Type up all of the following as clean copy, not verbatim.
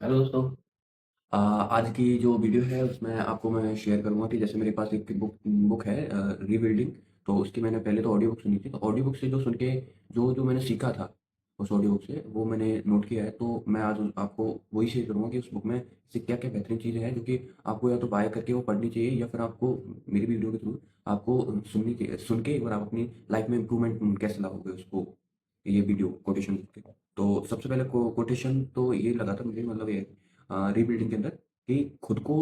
Hello दोस्तों। आज की जो वीडियो है उसमें आपको मैं शेयर करूँगा कि जैसे मेरे पास एक बुक बुक है रीबिल्डिंग। तो उसकी मैंने पहले तो ऑडियो बुक सुनी थी, तो ऑडियो बुक से जो सुन के जो जो मैंने सीखा था उस ऑडियो बुक से वो मैंने नोट किया है। तो मैं आज आपको वही शेयर करूँगा कि उस बुक में से क्या क्या बेहतरीन चीज़ें हैं जो कि आपको या तो बाय करके वो पढ़नी चाहिए या फिर आपको मेरी वीडियो के थ्रू आपको सुननी चाहिए। सुन के एक बार आप अपनी लाइफ में इम्प्रूवमेंट कैसे लाओगे उसको, ये वीडियो कोटेशन के। तो सबसे पहले कोटेशन तो ये लगा था मुझे, मतलब ये रीबिल्डिंग के अंदर कि खुद को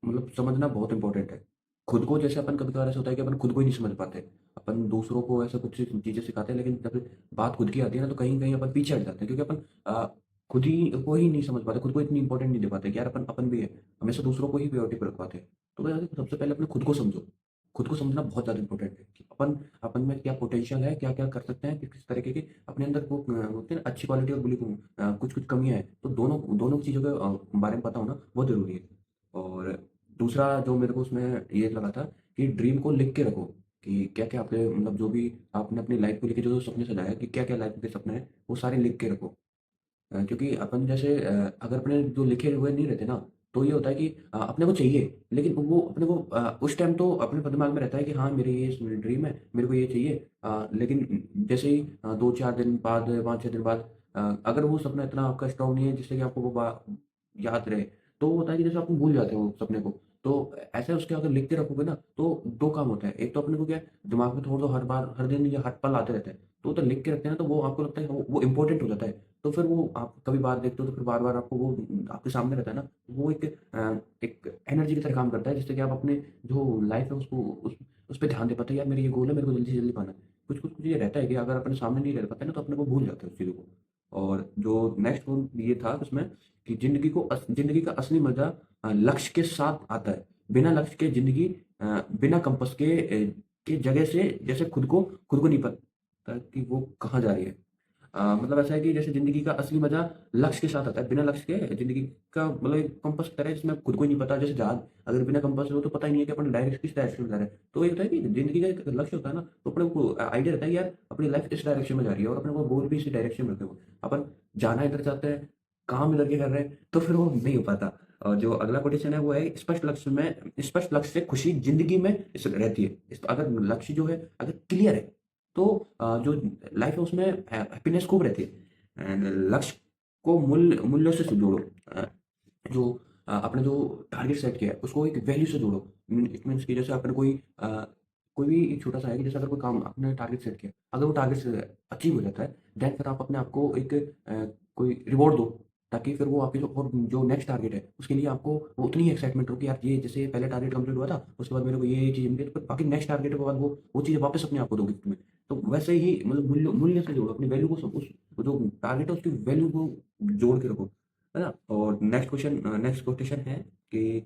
मतलब समझना बहुत इंपॉर्टेंट है। खुद को जैसे अपन कभी-कभार ऐसा होता है कि अपन खुद को ही नहीं समझ पाते। अपन दूसरों को ऐसा कुछ चीज़ें सिखाते हैं, लेकिन जब बात खुद की आती है ना तो कहीं न कहीं अपन पीछे हट जाते हैं, क्योंकि अपन खुद ही को ही नहीं समझ पाते, खुद को इतनी इंपॉर्टेंट नहीं दे पाते कि यार अपन अपन भी है। हमेशा दूसरों को ही प्रायोरिटी पे रख पाते हैं। तो मैं सबसे पहले अपने खुद को समझो। खुद को समझना बहुत ज़्यादा इंपॉर्टेंट है कि अपन अपन में क्या पोटेंशियल है, क्या-क्या कर सकते हैं, किस-किस तरीके की अपने अंदर वो होते हैं ना अच्छी क्वालिटी और बुरी कुछ-कुछ कमियाँ हैं। तो दोनों दोनों चीज़ों के बारे में पता होना बहुत ज़रूरी है। और दूसरा जो मेरे को उसमें ये लगा था कि ड्रीम को लिख के रखो कि क्या-क्या आपके मतलब जो भी आपने अपनी लाइफ़ को लेके जो-जो सपने सजाए हैं कि क्या-क्या लाइफ़ के सपने हैं, वो सारे लिख के रखो। क्योंकि अपन जैसे अगर अपने जो लिखे हुए नहीं रहते ना, तो ये होता है कि अपने को चाहिए, लेकिन वो अपने को उस टाइम तो अपने दिमाग में रहता है कि हाँ, मेरी ये ड्रीम है, मेरे को ये चाहिए। लेकिन जैसे ही 2-4 दिन बाद, 5-6 दिन बाद अगर वो सपना इतना आपका स्ट्रॉन्ग नहीं है जिससे कि आपको वो याद रहे, तो वो होता है कि जैसे आप भूल जाते हो सपने को। तो ऐसे उसके अगर लिख के रखोगे ना, तो 2 काम होता है। एक तो अपने को क्या है, दिमाग में थोड़ा-सा हर बार, हर दिन या हर पल आते रहते हैं। तो लिख के रखते हैं ना, तो वो आपको लगता है वो इम्पोर्टेंट हो जाता है। तो फिर वो आप कभी बार देखते हो तो फिर बार-बार आपको वो आपके सामने रहता है ना, वो एक एनर्जी की तरह काम करता है, जिससे कि आप अपने जो लाइफ़ है उसको उस पे ध्यान दे पाते हैं। यार मेरी ये गोल है, मेरे को जल्दी से जल्दी पाना है। कुछ-कुछ ये रहता है कि अगर अपने सामने नहीं रह पाते ना, तो अपने को भूल जाते हैं उस चीज़ों को। और जो नेक्स्ट गोल ये था उसमें कि ज़िंदगी का असली मज़ा लक्ष्य के साथ आता है। बिना लक्ष्य के ज़िंदगी बिना कंपास के जगह से जैसे खुद को नहीं पता कि वो कहाँ जा रही है। मतलब ऐसा है कि जैसे ज़िंदगी का असली मज़ा लक्ष्य के साथ आता है। बिना लक्ष्य के ज़िंदगी का मतलब एक कंपास की तरह है जिसमें खुद को ही नहीं पता। जैसे जहाज अगर बिना कंपास हो तो पता ही नहीं है कि अपन डायरेक्शन किस डायरेक्शन में जा रहे हैं। तो ये होता है कि ज़िंदगी का एक लक्ष्य होता है ना, तो अपने को आइडिया रहता है कि यार अपनी लाइफ़ इस डायरेक्शन में जा रही है और अपने को गोल भी इसी डायरेक्शन में रखे हुए हैं। अपन जाना इधर चाहते हैं, काम इधर के कर रहे हैं, तो फिर वो नहीं हो पाता। और जो अगला कोटेशन है वो है स्पष्ट लक्ष्य से खुशी ज़िंदगी में रहती है। अगर लक्ष्य जो है अगर क्लियर है, तो जो लाइफ है उसमें हैप्पीनेस खूब रहती है। एंड लक्ष्य को मूल्यों से जोड़ो। अ, जो आपने जो टारगेट सेट किया है उसको एक वैल्यू से जोड़ो। इट मीन्स कि जैसे आपने कोई भी छोटा सा है कि जैसे अगर कोई काम आपने टारगेट सेट किया, अगर वो टारगेट अचीव हो जाता है, देन फिर आप अपने आप को कोई रिवॉर्ड दो, ताकि फिर वो आपके जो नेक्स्ट टारगेट है उसके लिए आपको वो उतनी ही एक्साइटमेंट हो कि यार ये जैसे पहले टारगेट कंप्लीट हुआ था, उसके बाद मेरे को ये चीज़ मिली, तो बाकी नेक्स्ट टारगेट के बाद वो चीज़ें वापस अपने आप को दो गिफ्ट में। तो वैसे ही मतलब मूल्य मूल्य से जोड़ो, अपनी वैल्यू को सब उस वो जो टारगेट है उसकी वैल्यू को जोड़ के रखो, है ना? और नेक्स्ट क्वेश्चन है कि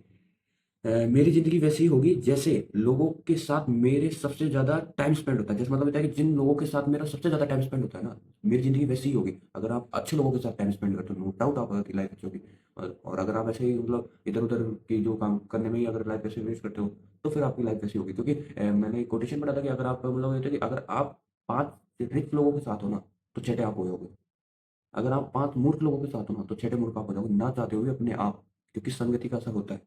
मेरी ज़िंदगी वैसी होगी जैसे लोगों के साथ मेरे सबसे ज़्यादा टाइम स्पेंड होता है। जैसे मतलब होता है कि जिन लोगों के साथ मेरा सबसे ज़्यादा टाइम स्पेंड होता है ना, मेरी ज़िंदगी वैसी ही होगी। अगर आप अच्छे लोगों के साथ टाइम स्पेंड करते हो, नो डाउट आपकी लाइफ अच्छी होगी। और अगर आप ऐसे ही मतलब इधर-उधर की जो काम करने में ही अगर लाइफ ऐसे वेस्ट करते हो, तो फिर आपकी लाइफ वैसी होगी। क्योंकि मैंने एक कोटेशन पढ़ा था कि अगर आप मतलब होता है कि अगर आप 5 रिच लोगों के साथ हो ना, तो छठे आप हो जाओगे। अगर आप 5 मूर्ख लोगों के साथ हो ना, तो छठे मूर्ख आप हो जाओगे, ना चाहते हुए अपने आप। क्योंकि संगति का असर होता है।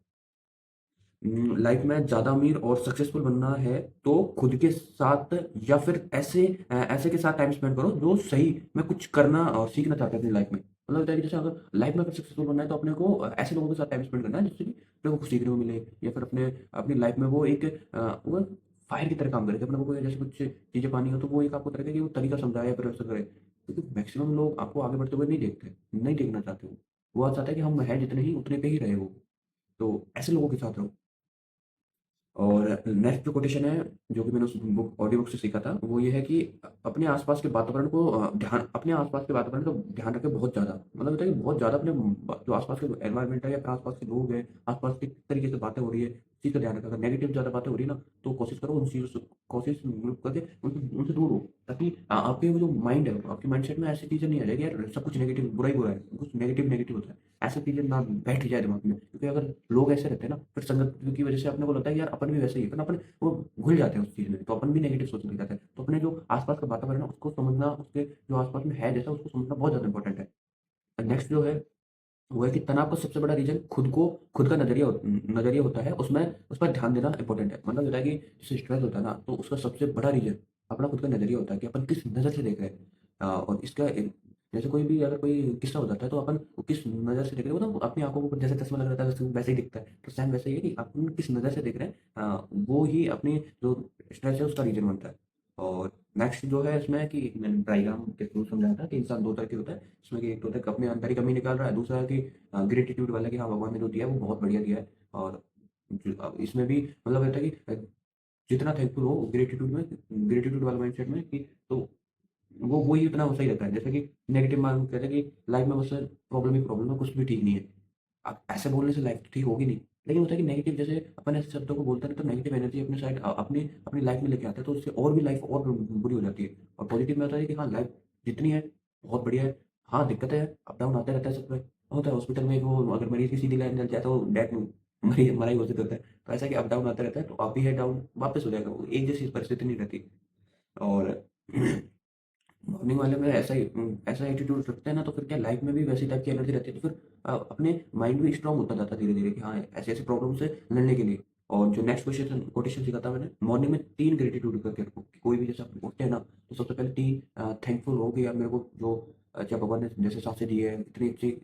लाइफ में ज़्यादा अमीर और सक्सेसफुल बनना है, तो खुद के साथ या फिर ऐसे के साथ टाइम स्पेंड करो जो सही में कुछ करना और सीखना चाहते हैं अपनी लाइफ में। मतलब होता है कि जैसे अगर लाइफ में अगर सक्सेसफुल बनना है, तो अपने को ऐसे लोगों के साथ टाइम स्पेंड करना है जिससे कि अपने को कुछ सीखने को मिले, या फिर अपनी लाइफ में वो फायर की तरह काम करे कि अपने को कोई जैसे कुछ चीज़ें पानी हो, तो वो एक आपको तरह का कि वो तरीका समझाए या फिर वैसा करे। क्योंकि मैक्सिमम लोग आपको आगे बढ़ते हुए नहीं देखते, नहीं देखना चाहते वो चाहता है कि हम हैं जितने ही उतने पे ही रहे वो। तो ऐसे लोगों के साथ रहो। और नेक्स्ट जो कोटेशन है, जो कि मैंने उस ऑडियो बुक से सीखा था, वो ये है कि अपने आस-पास के वातावरण को अपने आस-पास के वातावरण का ध्यान रखें बहुत ज़्यादा। मतलब होता है कि बहुत ज़्यादा अपने जो आस-पास के एनवायरनमेंट है या फिर आस-पास के लोग हैं, आस-पास किस तरीके से बातें हो रही है, इस चीज़ का ध्यान रखें। अगर नेगेटिव ज़्यादा बातें हो रही है ना, तो कोशिश करो उन चीज़ों से कोशिश मतलब करके उनसे दूर हो, ताकि आपके वो जो माइंड है, आपके माइंडसेट में ऐसी चीज़ें नहीं आ जाए कि यार सब कुछ नेगेटिव, बुरा ही बुरा है, कुछ नेगेटिव होता है। ऐसी चीज़ें ना बैठ जाए दिमाग में, क्योंकि अगर लोग ऐसे रहते हैं ना, फिर संगत की वजह से अपने को लगता है कि यार अपन भी वैसे ही है, फिर अपन वो घुल जाते हैं उस चीज़ में, तो अपन भी नेगेटिव सोचने लग जाते हैं। तो अपने जो आस-पास का वातावरण है उसको समझना, उसके जो आस-पास में है जैसा उसको समझना बहुत ज़्यादा इंपॉर्टेंट है। नेक्स्ट जो है वो है कि तनाव का सबसे बड़ा रीज़न खुद का नज़रिया होता है, उसमें उस पर ध्यान देना इम्पोर्टेंट है। मतलब होता है कि जैसे स्ट्रेस होता है ना, तो उसका सबसे बड़ा रीज़न अपना खुद का नज़रिया होता है कि अपन किस नज़र से देख रहे हैं। और इसका जैसे कोई भी अगर कोई किस्सा हो जाता है, तो अपन वो किस नज़र से देख रहे हो ना, अपनी आँखों के ऊपर जैसे चश्मा लग रहता है, वैसे ही दिखता है। तो सेम वैसे ही है कि अपन किस नज़र से देख रहे हैं, वो ही अपनी जो स्ट्रेस है, उसका रीज़न बनता है। और नेक्स्ट जो है इसमें कि मैंने डायग्राम के थ्रू समझाया था कि इंसान 2 तरह के होता है। इसमें कि एक तो होता है कि अपने अंदर ही कमी निकाल रहा है, दूसरा है कि ग्रेटिट्यूड वाला कि हाँ, भगवान ने जो दिया है वो बहुत बढ़िया दिया है। और इसमें भी मतलब होता है कि जितना थैंकफुल हो ग्रेटिट्यूड वाला माइंडसेट में कि तो वो वही उतना सही रहता है। जैसे कि नेगेटिव माइंड कहते हैं कि लाइफ में बस प्रॉब्लम ही प्रॉब्लम है, कुछ भी ठीक नहीं है। अब ऐसे बोलने से लाइफ तो ठीक होगी नहीं। लेकिन होता है कि नेगेटिव जैसे अपन ऐसे शब्दों को बोलते हैं ना, तो नेगेटिव एनर्जी अपने साइड अपनी अपनी लाइफ में लेके आते हैं, तो उससे और भी लाइफ और बुरी हो जाती है। और पॉजिटिव में होता है कि हाँ, लाइफ जितनी है बहुत बढ़िया है। हाँ, दिक्कतें हैं, अप डाउन आते रहता है सब में। होता है हॉस्पिटल में वो अगर मरीज़ की सीधी लाइन चल जाए तो डेथ मरा ही घोषित होता है। तो ऐसा है कि अप डाउन आता रहता है, तो अप भी है, डाउन वापस हो जाएगा। वो एक जैसी परिस्थिति नहीं रहती। और मॉर्निंग वाले में ऐसा एटीट्यूड रखते हैं ना, तो फिर क्या लाइफ में भी वैसी टाइप की एनर्जी रहती है, तो फिर अपने माइंड भी स्ट्रांग होता जाता है धीरे-धीरे कि हाँ, ऐसे-ऐसे प्रॉब्लम से लड़ने के लिए। और जो नेक्स्ट कोटेशन सीखा था मैंने, मॉर्निंग में 3 ग्रैटिट्यूड करके रखो कि कोई भी जैसे आप उठते हैं ना, तो सबसे पहले 3 थैंकफुल हो कि यार मेरे को जो क्या भगवान ने जैसे सांसें दी है, इतनी अच्छी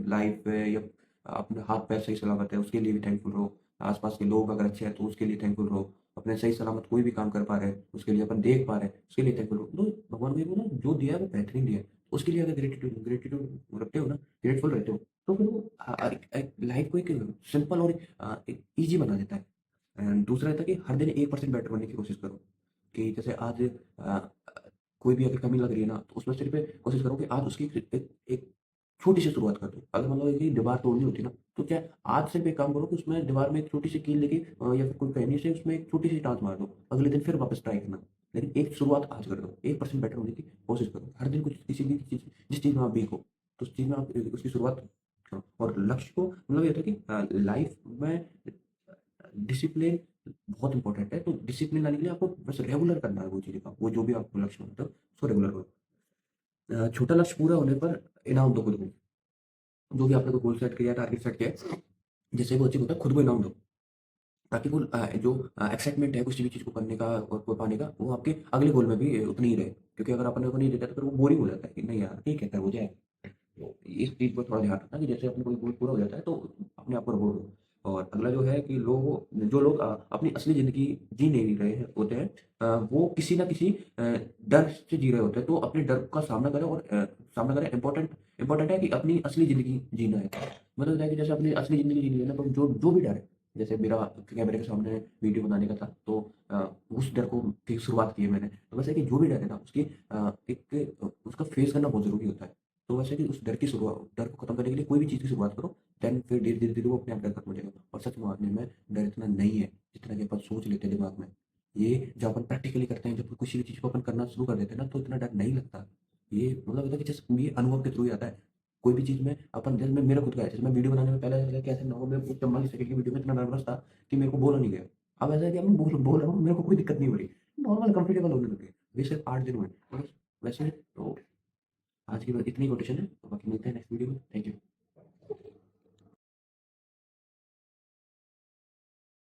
लाइफ है, या अपने हाथ-पैर सही सलामत है, उसके लिए भी थैंकफुल रहो। आस-पास के लोग अगर अच्छे हैं, तो उसके लिए थैंकफुल रहो। अपने सही सलामत कोई भी काम कर पा रहे हैं, उसके लिए अपन देख पा रहे हैं, उसके लिए थैंकफुल रहो। तो भगवान ने वो ना जो दिया है वो बेहतरीन दिया है। उसके लिए अगर ग्रेटिट्यूड रखते हो ना, ग्रेटफुल रहते हो, तो फिर वो एक लाइफ को एक सिंपल और एक ईज़ी बना देता है। दूसरा रहता है कि हर दिन 1% बेटर बनने की कोशिश करो। कि जैसे आज कोई भी अगर कमी लग रही है ना, तो उसमें सिर्फ़ कोशिश करो कि आज उसकी एक छोटी-सी शुरुआत कर दो। अगर मान लो कि दीवार तोड़नी होती है ना, तो क्या आज सिर्फ़ एक काम करो कि उसमें दीवार में एक छोटी-सी कील लेके या फिर कोई कहनी से उसमें एक छोटी-सी टाँच मार दो। अगले दिन फिर वापस ट्राई करना। लेकिन एक शुरुआत आज कर दो। 1% बेटर होने की कोशिश करो। हर दिन कुछ किसी भी चीज़ जिस चीज़ में आप वीक हो, तो उस चीज़ में आप उसकी शुरुआत करो। और लक्ष्य को मतलब ये होता है कि लाइफ़ में डिसिप्लिन बहुत इम्पोर्टेंट है। तो डिसिप्लिन लाने के लिए आपको बस रेगुलर करना है वो चीज़ें का। वो जो भी आपको लक्ष्य होता है, उसको रेगुलर करो। छोटा लक्ष्य पूरा होने पर इनाम दो खुद को। जो भी आपने कोई गोल सेट किया है, टारगेट सेट किया है, जैसे वो अचीव होता है, खुद को इनाम दो। ताकि वो जो एक्साइटमेंट है किसी भी चीज़ को करने का और को पाने का, वो आपके अगले गोल में भी उतनी ही रहे। क्योंकि अगर अपने को नहीं देता, तो फिर वो बोरिंग हो जाता है कि नहीं यार, ठीक है, कर हो जाएगा। तो इस चीज़ पर थोड़ा ध्यान रखना कि जैसे अपना कोई गोल पूरा हो जाता है, तो अपने आप को रिवॉर्ड दो। और अगला जो है कि जो लोग अपनी असली ज़िंदगी जी नहीं रहे हैं होते हैं, वो किसी न किसी डर से जी रहे होते हैं। तो अपने डर का सामना करें और सामना करें। इम्पोर्टेंट है कि अपनी असली ज़िंदगी जीना है। मतलब होता है कि जैसे अपनी असली ज़िंदगी जीनी है ना, तो जो जो भी डर है, जैसे मेरा कैमरे के सामने वीडियो बनाने का था, तो उस डर को फिर शुरुआत की है मैंने। तो वैसे है कि जो भी डर है ना, उसकी उसका फेस करना बहुत ज़रूरी होता है। तो वैसे कि उस डर को खत्म करने के लिए कोई भी चीज़ की शुरुआत करो, देन फिर धीरे-धीरे वो अपने आप डर खत्म हो जाएगा। और सच मानने में डर इतना नहीं है, जितना कि अपन सोच लेते हैं दिमाग में। ये जब अपन प्रैक्टिकली करते हैं, जब किसी भी चीज़ को अपन करना शुरू कर देते हैं ना, तो इतना डर नहीं लगता। ये मतलब होता है कि जैसे ये अनुभव के थ्रू ही आता है। कोई भी चीज़ में अपन जैसे मैं मेरा खुद का है, जैसे मैं वीडियो बनाने में पहले ऐसा कैसे ना हो, मैं 44 सेकंड की वीडियो में इतना नर्वस था कि मेरे को बोला नहीं गया। अब ऐसा है कि अब मैं बोल रहा हूँ, मेरे को कोई दिक्कत नहीं हो रही। नॉर्मल कंफर्टेबल होने लग गए। ये सिर्फ 8 दिन हुए। बस वैसे तो आज की बस इतनी कोटेशन है, बाकी मिलते हैं नेक्स्ट वीडियो में। Thank you.